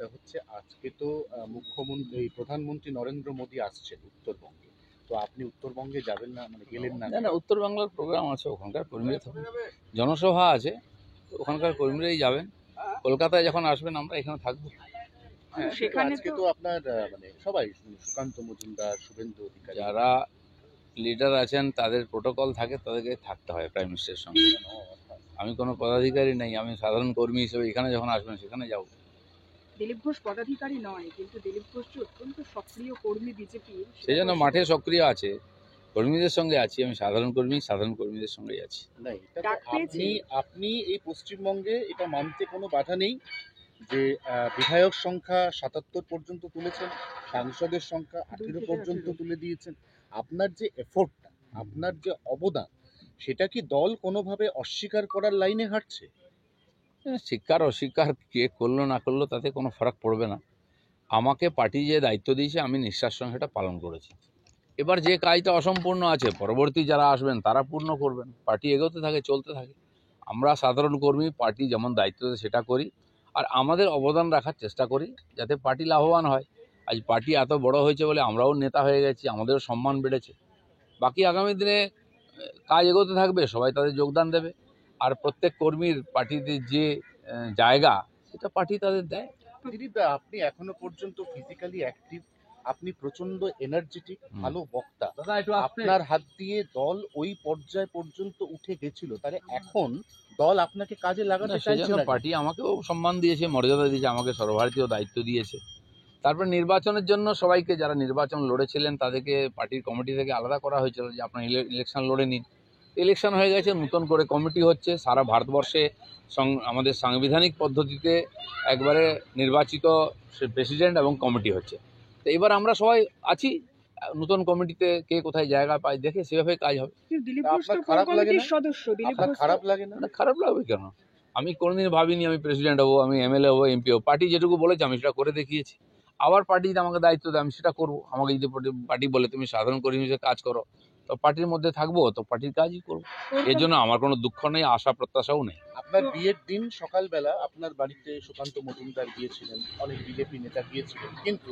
সেটা হচ্ছে আজকে তো মুখ্যমন্ত্রী প্রধানমন্ত্রী নরেন্দ্র মোদী আসছেন উত্তরবঙ্গে। তো আপনি উত্তরবঙ্গে যাবেন না, মানে গেলেন না? না না, উত্তর বাংলার প্রোগ্রাম আছে, ওখানকার কর্মীরা থাকবে, জনসভা আছে, তো ওখানকার কর্মীরাই যাবেন। কলকাতায় যখন আসবেন আমরা এখানে থাকবো। হ্যাঁ, সেখানে আজকে তো আপনার মানে সবাই, সুকান্ত মজুমদার, শুভেন্দু অধিকারী, যারা লিডার আছেন তাদের প্রোটোকল থাকে, তাদেরকে থাকতে হয় প্রাইম মিনিস্টারের সঙ্গে। আমি কোনো পদাধিকারী নেই, আমি সাধারণ কর্মী হিসেবে এখানে যখন আসবেন সেখানে যাব। দিলীপ ঘোষ পদাধিকারী নয়, কিন্তু দিলীপ ঘোষ অত্যন্ত সক্রিয় কর্মী বিজেপির, সেই জন্য মাঠে সক্রিয় আছে, কর্মীদের সঙ্গে আছি, আমি সাধারণ কর্মী, সাধারণ কর্মীদের সঙ্গেই আছি। না, এটা তো আপনি এই পশ্চিমবঙ্গে এটা মানতে কোনো বাধা নেই যে বিধায়ক সংখ্যা ৭৭ পর্যন্ত তুলেছেন, সাংসদের সংখ্যা ১৮ পর্যন্ত তুলে দিয়েছেন। আপনার যে এফোর্টটা, আপনার যে অবদান, সেটা কি দল কোনোভাবে অস্বীকার করার লাইনে হাঁটছে? স্বীকার অস্বীকার কে করলো না করলো তাতে কোনো ফারাক পড়বে না। আমাকে পার্টি যে দায়িত্ব দিয়েছে আমি নিষ্ঠার সঙ্গে সেটা পালন করেছি। এবার যে কাজটা অসম্পূর্ণ আছে পরবর্তী যারা আসবেন তারা পূর্ণ করবেন। পার্টি এগোতে থাকে, চলতে থাকে। আমরা সাধারণ কর্মী, পার্টি যেমন দায়িত্ব দেয় সেটা করি, আর আমাদের অবদান রাখার চেষ্টা করি যাতে পার্টি লাভবান হয়। আজ পার্টি এত বড় হয়েছে বলে আমরাও নেতা হয়ে গেছি, আমাদেরও সম্মান বেড়েছে। বাকি আগামী দিনে কাজ এগোতে থাকবে, সবাই তাদের যোগদান দেবে, আর প্রত্যেক কর্মীর পার্টিতে যে জায়গা সেটা পার্টি তাদের দেয়। দিলীপ দা, আপনি এখনো পর্যন্ত ফিজিক্যালি অ্যাক্টিভ, আপনি প্রচন্ড এনার্জেটিক, ভালো বক্তা। আপনার হাত দিয়ে দল ওই পর্যায় পর্যন্ত উঠে গেছিল, তাহলে এখন দল আপনাকে কাজে লাগাতে চাইছে না? পার্টি আমাকেও সম্মান দিয়েছে, মর্যাদা দিয়েছে, আমাকে সর্বভারতীয় দায়িত্ব দিয়েছে। তারপর নির্বাচনের জন্য সবাইকে, যারা নির্বাচন লড়েছিলেন তাদেরকে পার্টির কমিটি থেকে আলাদা করা হয়েছিল যে আপনার ইলেকশন লড়ে নিন। ইলেকশন হয়ে গেছে, নতুন করে কমিটি হচ্ছে। সারা ভারতবর্ষে আমাদের সাংবিধানিক পদ্ধতিতে একবারে নির্বাচিত প্রেসিডেন্ট এবং কমিটি হচ্ছে। তো এবার আমরা সবাই আছি, নতুন কমিটিতে কে কোথায় জায়গা পায় দেখে সেভাবে কাজ হবে। খারাপ লাগে না? খারাপ লাগবে কেন? আমি কোনোদিন ভাবিনি আমি প্রেসিডেন্ট হবো, আমি এমএলএ হবো, এমপি হবো। পার্টি যেটুকু বলেছে আমি সেটা করে দেখিয়েছি। আবার পার্টি যদি আমাকে দায়িত্ব দেয় আমি সেটা করবো। আমাকে যদি পার্টি বলে তুমি সাধারণ কর্মী হিসেবে কাজ করো, তো পার্টির মধ্যে থাকবো, তো পার্টির কাজই করবো। এর জন্য আমার কোনো দুঃখ নেই, আশা প্রত্যাশাও নেই। আপনার বিয়ের দিন সকালবেলা আপনার বাড়িতে সুকান্ত মজুমদার গিয়েছিলেন, অনেক বিজেপি নেতা গিয়েছিলেন, কিন্তু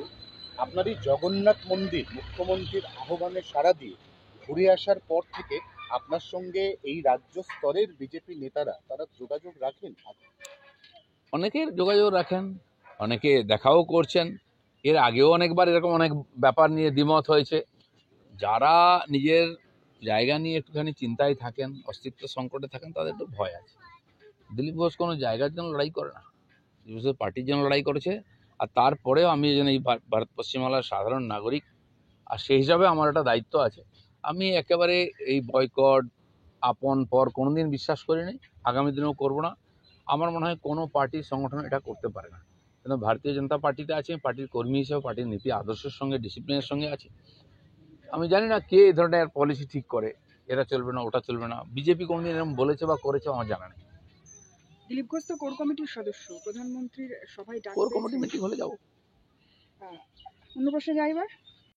আপনার এই জগন্নাথ মন্দির মুখ্যমন্ত্রীর আহ্বানে সাড়া দিয়ে ঘুরে আসার পর থেকে আপনার সঙ্গে এই রাজ্য স্তরের বিজেপি নেতারা তারা যোগাযোগ রাখেন? অনেকের যোগাযোগ রাখেন, অনেকে দেখাও করছেন। এর আগেও অনেকবার এরকম অনেক ব্যাপার নিয়ে দ্বিমত হয়েছে। যারা নিজের জায়গা নিয়ে একটুখানি চিন্তায় থাকেন, অস্তিত্ব সংকটে থাকেন, তাদের একটু ভয় আছে। দিলীপ ঘোষ কোনো জায়গার জন্য লড়াই করে না, দিলীপ ঘোষ পার্টির জন্য লড়াই করেছে। আর তারপরেও আমি যেন এই ভারত পশ্চিমবাংলার সাধারণ নাগরিক, আর সেই হিসাবে আমার একটা দায়িত্ব আছে। আমি একেবারে এই বয়কট, আপন পর কোনোদিন বিশ্বাস করিনি, আগামী দিনেও করব না। আমার মনে হয় কোনো পার্টির সংগঠন এটা করতে পারে না। কিন্তু ভারতীয় জনতা পার্টিতে আছে, পার্টির কর্মী হিসেবে পার্টির নীতি আদর্শের সঙ্গে, ডিসিপ্লিনের সঙ্গে আছে। আমি জানি না কে এই ধরনের পলিসি ঠিক করে, এটা চলবে না ওটা চলবে না। বিজেপি কোনোদিন এরকম বলেছে বা করেছে আমার জানা নেই। দিলীপ ঘোষ তো কোর কমিটির সদস্য, প্রধানমন্ত্রীর সভায় কোর কমিটি মিটিং হলে যাবো। অন্য প্রশ্নে যাইবার।